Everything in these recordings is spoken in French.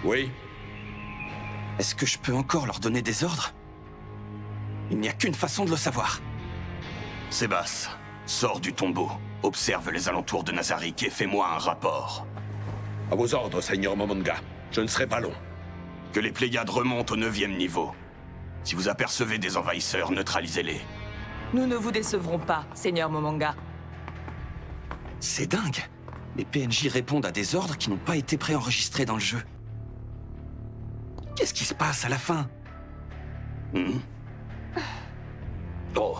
Oui? Est-ce que je peux encore leur donner des ordres? Il n'y a qu'une façon de le savoir. Sébastien, sors du tombeau, observe les alentours de Nazarick et fais-moi un rapport. À vos ordres, Seigneur Momonga. Je ne serai pas long. Que les Pléiades remontent au 9e niveau. Si vous apercevez des envahisseurs, neutralisez-les. Nous ne vous décevrons pas, Seigneur Momonga. C'est dingue. Les PNJ répondent à des ordres qui n'ont pas été préenregistrés dans le jeu. Qu'est-ce qui se passe à la fin? Oh.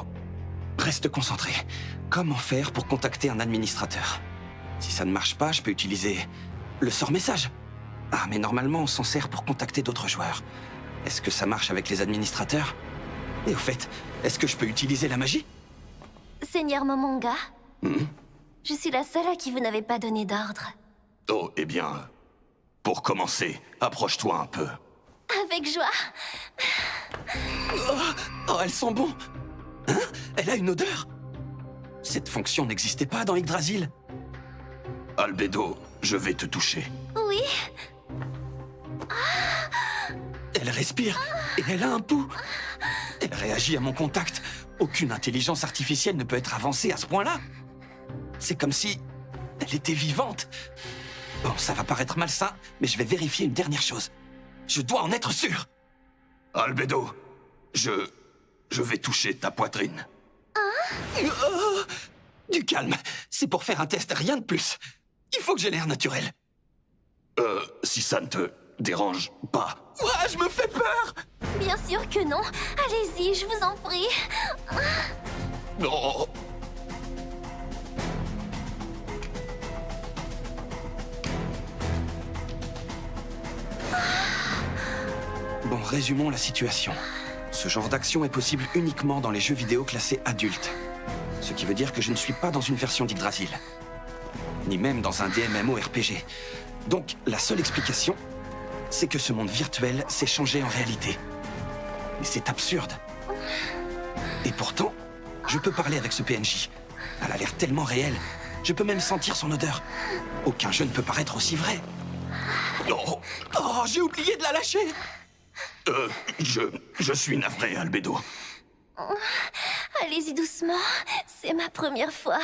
Reste concentré. Comment faire pour contacter un administrateur? Si ça ne marche pas, je peux utiliser le sort-message. Ah, mais normalement, on s'en sert pour contacter d'autres joueurs. Est-ce que ça marche avec les administrateurs? Et au fait, est-ce que je peux utiliser la magie? Seigneur Momonga, je suis la seule à qui vous n'avez pas donné d'ordre. Oh, eh bien... Pour commencer, approche-toi un peu. Avec joie. Oh, elles sont bons. Hein? Elle a une odeur. Cette fonction n'existait pas dans Yggdrasil. Albedo, je vais te toucher. Oui, Elle respire et elle a un pouls. Elle réagit à mon contact. Aucune intelligence artificielle ne peut être avancée à ce point-là. C'est comme si elle était vivante. Bon, ça va paraître malsain, mais je vais vérifier une dernière chose. Je dois en être sûr. Albedo, je vais toucher ta poitrine. Oh, du calme. C'est pour faire un test, rien de plus. Il faut que j'ai l'air naturel. Si ça ne te dérange pas. Ouah, je me fais peur. bien sûr que non. Allez-y, je vous en prie. Oh. Bon, résumons la situation. Ce genre d'action est possible uniquement dans les jeux vidéo classés adultes. Ce qui veut dire que je ne suis pas dans une version d'Yggdrasil. Ni même dans un DMMORPG. Donc, la seule explication, c'est que ce monde virtuel s'est changé en réalité. Mais c'est absurde. Et pourtant, je peux parler avec ce PNJ. Elle a l'air tellement réelle. Je peux même sentir son odeur. Aucun jeu ne peut paraître aussi vrai. Oh, Oh, j'ai oublié de la lâcher. je suis navré, Albedo. Allez-y doucement, c'est ma première fois.